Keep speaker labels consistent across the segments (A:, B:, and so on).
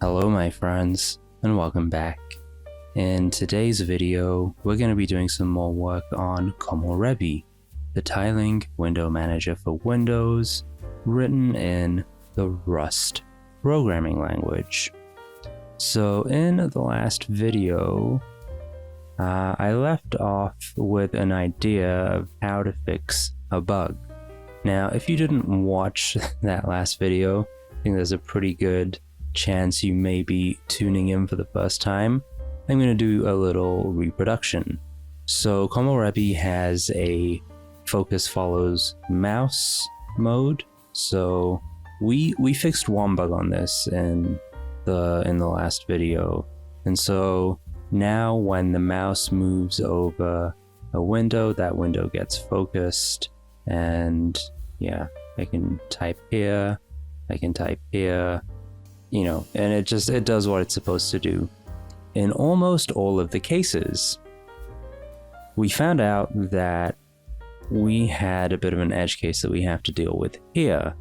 A: Hello my friends, and welcome back. In today's video, we're going to be doing some more work on Komorebi, the tiling window manager for Windows, written in the Rust programming language. So in the last video, I left off with an idea of how to fix a bug. Now, if you didn't watch that last video, I think there's a pretty good chance you may be tuning in for the first time. I'm going to do a little reproduction. So Komorebi has a focus follows mouse mode. So we fixed one bug on this in the last video. And so now when the mouse moves over a window, that window gets focused. And yeah, I can type here, I can type here, and it does what it's supposed to do. In almost all of the cases, we found out that we had a bit of an edge case that we have to deal with here.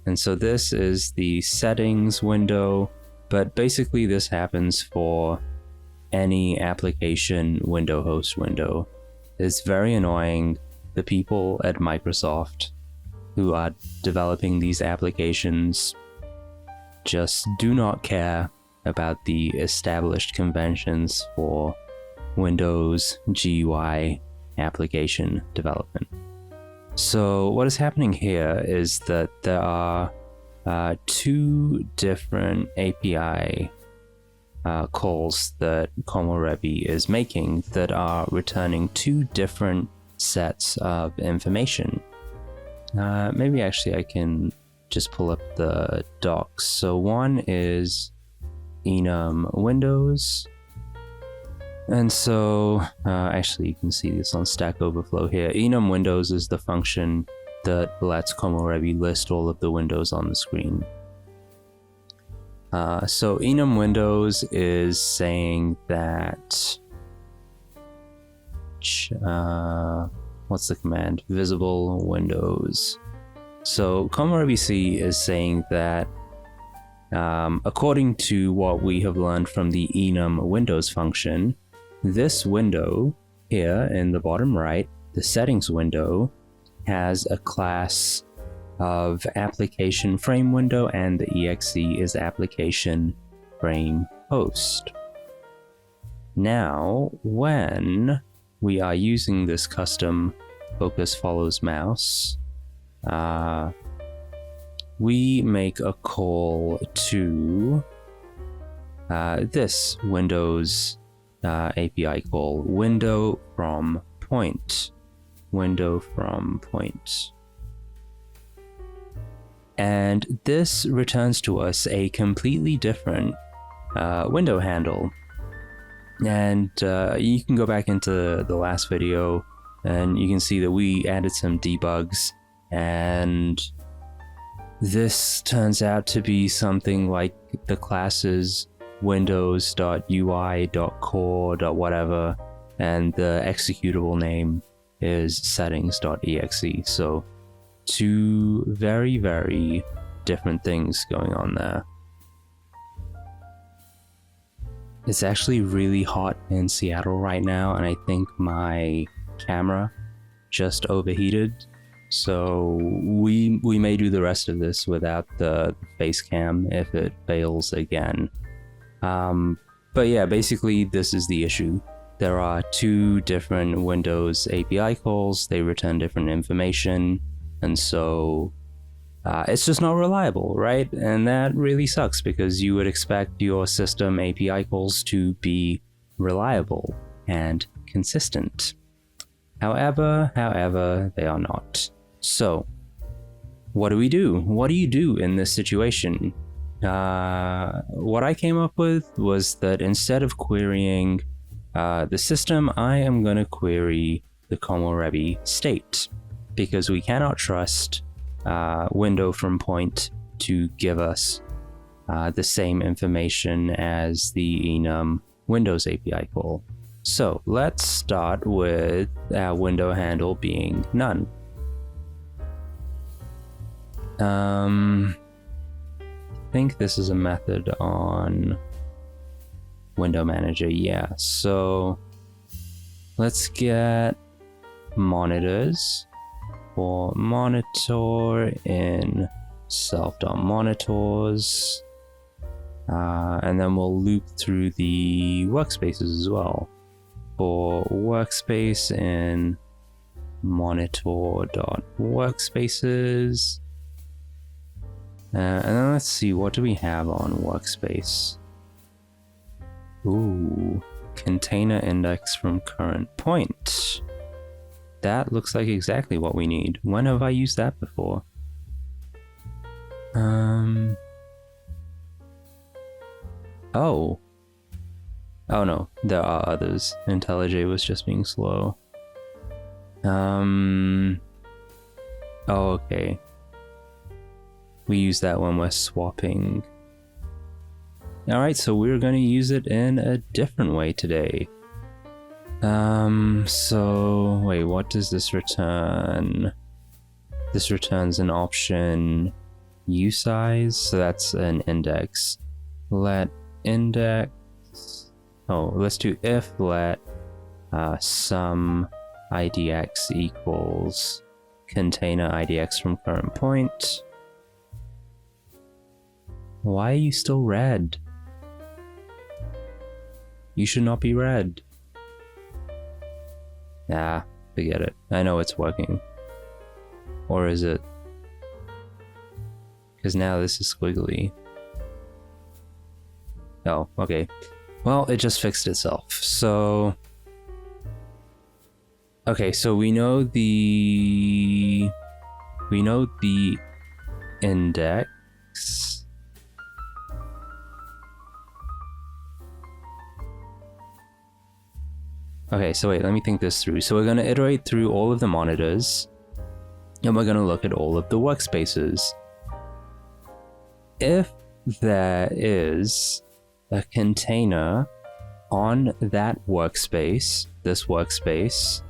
A: And so this is the settings window, but basically this happens for any application window host window. It's very annoying. The people at Microsoft who are developing these applications just do not care about the established conventions for Windows GUI application development. So what is happening here is that there are two different API calls that Komorebi is making that are returning two different sets of information. Maybe actually I can just pull up the docs. So one is enum windows, and so actually you can see this on Stack Overflow here. Enum windows is the function that lets Komorebi list all of the windows on the screen. So enum windows is saying that what's the command? Visible windows. So Komorebi is saying that according to what we have learned from the enum windows function, this window here in the bottom right, the settings window, has a class of application frame window, and the exe is application frame host. Now, when we are using this custom focus follows mouse, we make a call to this Windows API call, window from point. And this returns to us a completely different window handle. And you can go back into the last video and you can see that we added some debugs, and this turns out to be something like the classes windows.ui.core.whatever, and the executable name is settings.exe. So two very, very different things going on there. It's actually really hot in Seattle right now, and I think my camera just overheated. So we may do the rest of this without the face cam if it fails again. But yeah, basically this is the issue. There are two different Windows API calls. They return different information. And so it's just not reliable, right? And that really sucks because you would expect your system API calls to be reliable and consistent. However, they are not. So what do we do? What do you do in this situation? What I came up with was that instead of querying the system, I am going to query the Komorebi state, because we cannot trust window from point to give us the same information as the enum Windows API call. So let's start with our window handle being none. think this is a method on Window Manager. Yeah, so let's get monitors for monitor in self.monitors, and then we'll loop through the workspaces as well. For workspace in monitor.workspaces, and then let's see, what do we have on workspace? Ooh, container index from current point. That looks like exactly what we need. When have I used that before? Oh no, there are others. IntelliJ was just being slow. Oh, okay. We use that when we're swapping. Alright, so we're going to use it in a different way today. So wait, what does this return? This returns an option usize, so that's an index. Let index, let's do if let sum idx equals container idx from current point. Why are you still red? You should not be red. Nah, forget it. I know it's working. Or is it? Because now this is squiggly. Oh, okay. Well, it just fixed itself. So... okay, so we know the index. Okay, so wait, let me think this through. So we're going to iterate through all of the monitors, and we're going to look at all of the workspaces. If there is a container on that workspace, this workspace,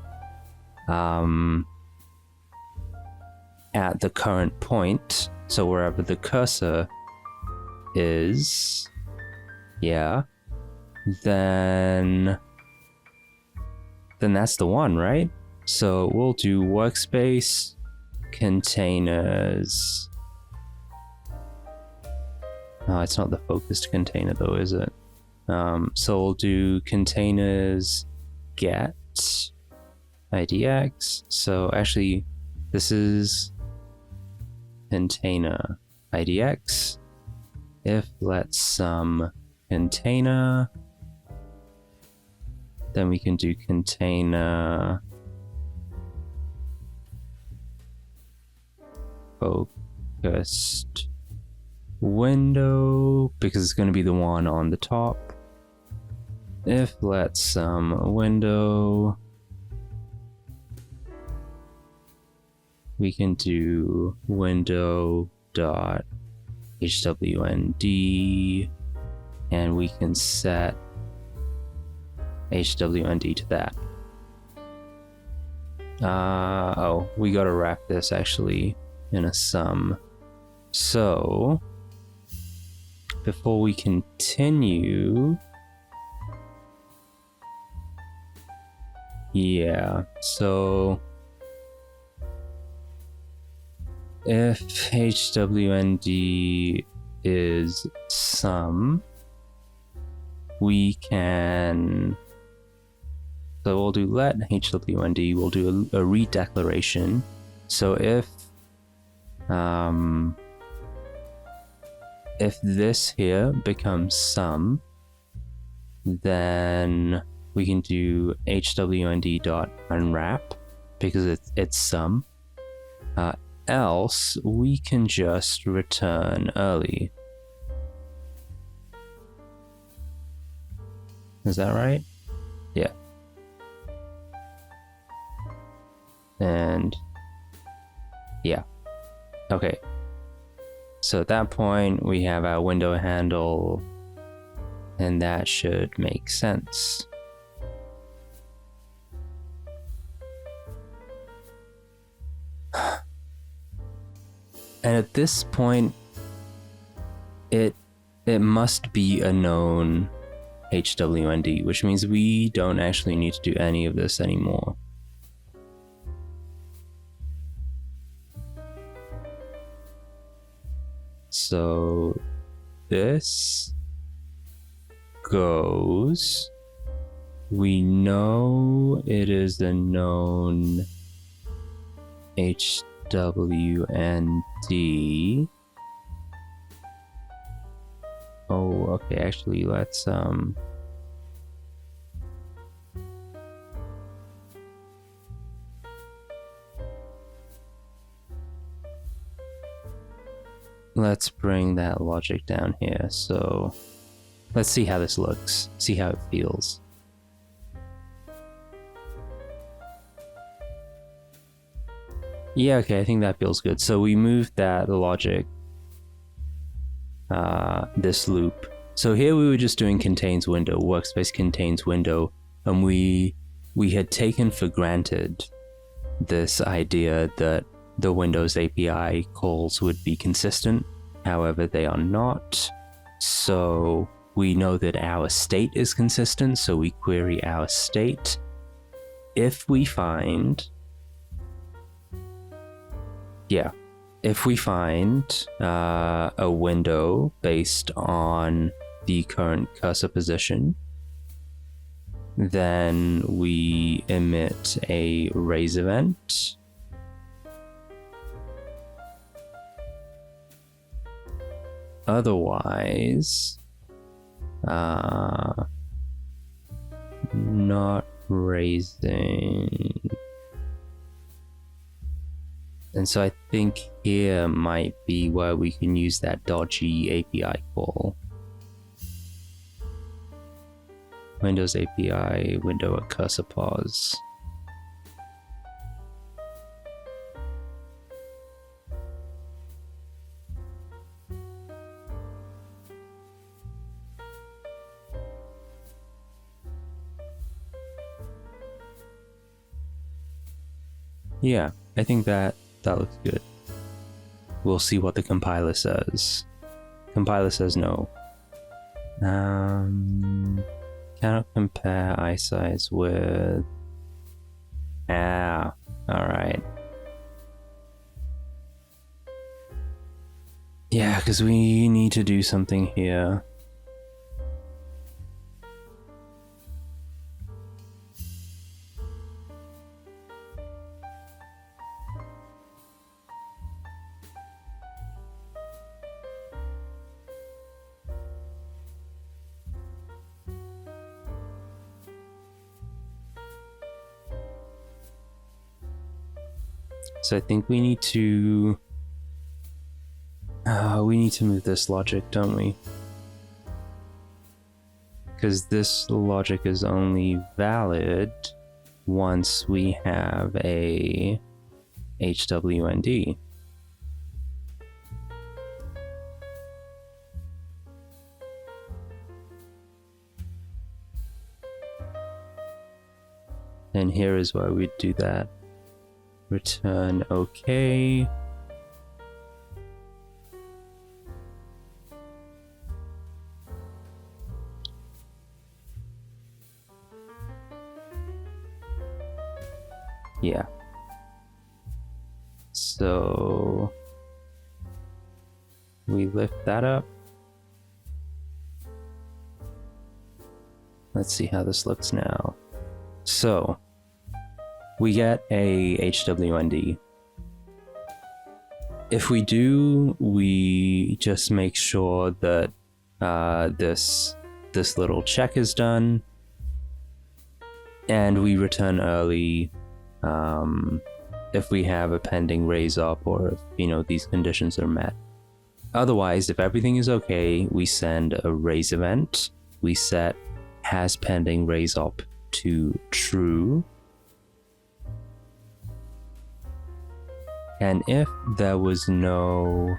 A: at the current point, so wherever the cursor is, yeah, then that's the one, right? So we'll do workspace containers. Oh, it's not the focused container though, is it? So we'll do containers get idx. So actually, this is container idx. If let sum container, then we can do container focused window, because it's going to be the one on the top. If let sum window, we can do window dot hwnd, and we can set hwnd to that. Oh, we gotta wrap this actually in a sum. So before we continue, yeah, so if hwnd is sum, we can, so we'll do let hwnd, we'll do a read declaration. So if this here becomes sum, then we can do hwnd.unwrap because it's sum. Else we can just return early. Is that right? Yeah. And yeah. Okay. So at that point we have our window handle, and that should make sense. And at this point, it must be a known HWND, which means we don't actually need to do any of this anymore. So this goes, we know it is a known HWND. Oh, okay, actually, let's bring that logic down here. So let's see how this looks, see how it feels. Yeah, okay, I think that feels good. So we moved that logic, this loop. So here we were just doing contains window, workspace contains window, and we had taken for granted this idea that the Windows API calls would be consistent. However, they are not. So we know that our state is consistent, so we query our state. If we find a window based on the current cursor position, then we emit a raise event. Otherwise, not raising. And so I think here might be where we can use that dodgy API call. Windows API, window at cursor pause. Yeah, I think that looks good. We'll see what the compiler says. Compiler says no. Cannot compare isize with... alright. Yeah, because we need to do something here. So I think we need to move this logic, don't we? Because this logic is only valid once we have a HWND. And here is why we'd do that. Return OK. Yeah. So we lift that up. Let's see how this looks now. So we get a HWND. If we do, we just make sure that this little check is done, and we return early if we have a pending raise up, or if these conditions are met. Otherwise, if everything is okay, we send a raise event. We set has pending raise up to true. And if there was no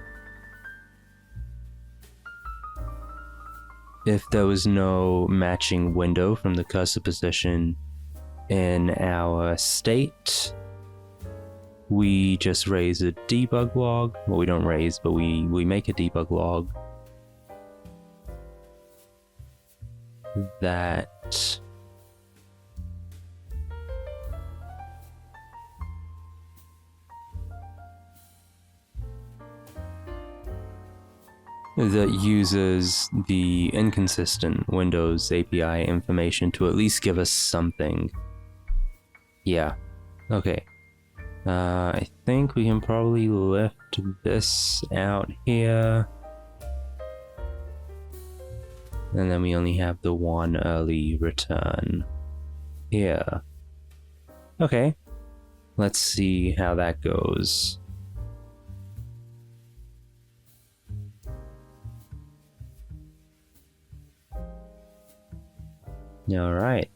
A: matching window from the cursor position in our state, we just raise a debug log. Well, we don't raise, but we make a debug log that uses the inconsistent Windows API information to at least give us something. Yeah, okay. I think we can probably lift this out here. And then we only have the one early return here. Okay, let's see how that goes. Alright,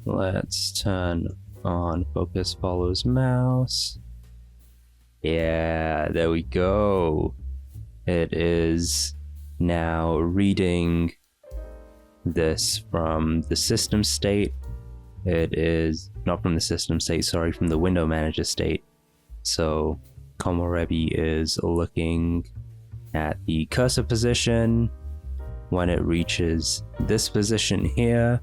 A: let's turn on focus follows mouse. Yeah, there we go. It is now reading this from the system state. It is not from the system state, sorry, from the window manager state. So Komorebi is looking at the cursor position. When it reaches this position here,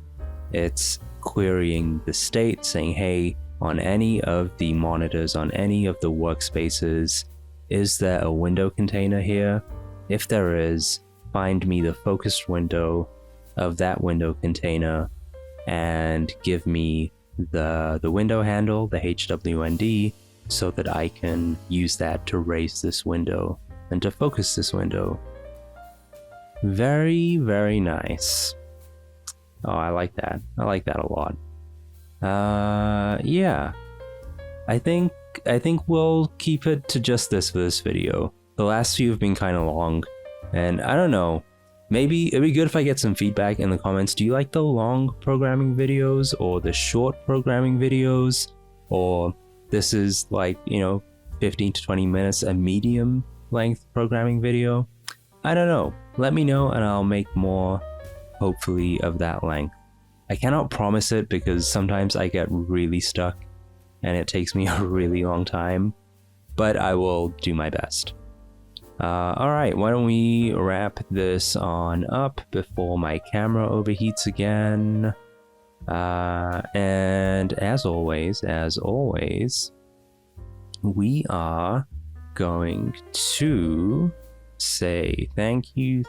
A: it's querying the state, saying, hey, on any of the monitors, on any of the workspaces, is there a window container here? If there is, find me the focused window of that window container and give me the window handle, the HWND, so that I can use that to raise this window and to focus this window. Very, very nice. Oh, I like that. I like that a lot. Yeah. I think we'll keep it to just this for this video. The last few have been kind of long, and I don't know. Maybe it'd be good if I get some feedback in the comments. Do you like the long programming videos or the short programming videos? Or this is like, 15 to 20 minutes, a medium length programming video? I don't know. Let me know and I'll make more, hopefully, of that length. I cannot promise it because sometimes I get really stuck and it takes me a really long time, but I will do my best. Alright, why don't we wrap this on up before my camera overheats again. And as always, we are going to say thank you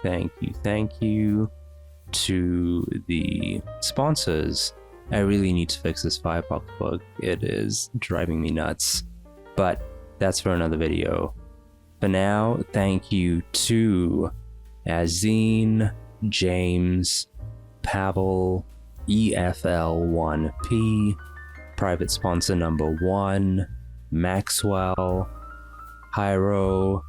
A: to the sponsors. I really need to fix this Firefox bug. It is driving me nuts, but that's for another video. For now, thank you to Azine, James, Pavel, EFL1P, private sponsor number 1, Maxwell, Hyro,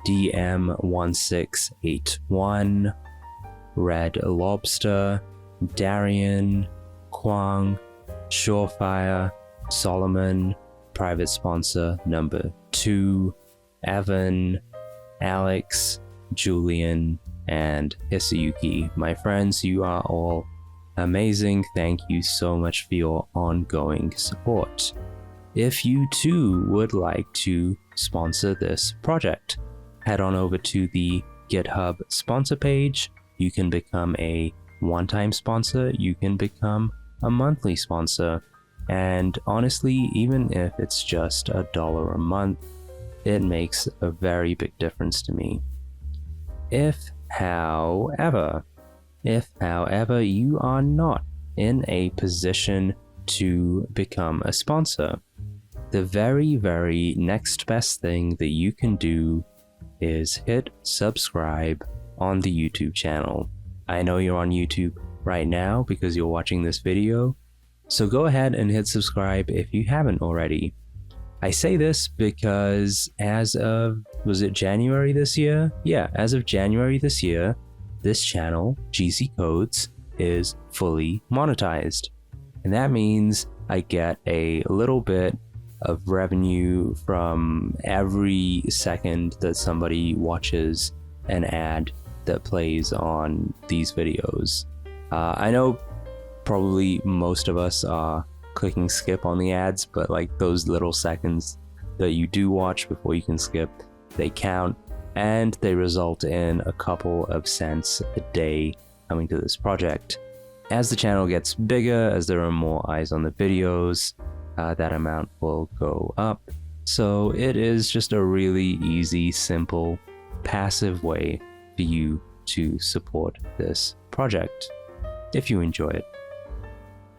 A: DM1681, Red Lobster, Darian, Kwang, Surefire, Solomon, private sponsor number 2, Evan, Alex, Julian, and Hisayuki. My friends, you are all amazing. Thank you so much for your ongoing support. If you too would like to sponsor this project, head on over to the GitHub sponsor page. You can become a one-time sponsor, you can become a monthly sponsor, and honestly, even if it's just $1 a month, it makes a very big difference to me. If, however, you are not in a position to become a sponsor, the very, very next best thing that you can do is hit subscribe on the YouTube channel. I know you're on YouTube right now because you're watching this video, so go ahead and hit subscribe if you haven't already. I say this because as of, was it January this year? Yeah, as of January this year, this channel, GC Codes, is fully monetized. And that means I get a little bit of revenue from every second that somebody watches an ad that plays on these videos. I know probably most of us are clicking skip on the ads, but like those little seconds that you do watch before you can skip, they count and they result in a couple of cents a day coming to this project. As the channel gets bigger, as there are more eyes on the videos, that amount will go up. So it is just a really easy, simple, passive way for you to support this project if you enjoy it.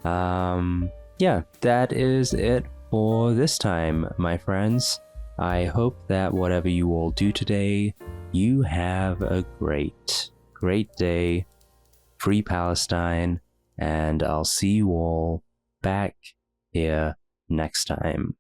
A: Yeah, that is it for this time, my friends. I hope that whatever you all do today, you have a great day. Free Palestine, and I'll see you all back here next time.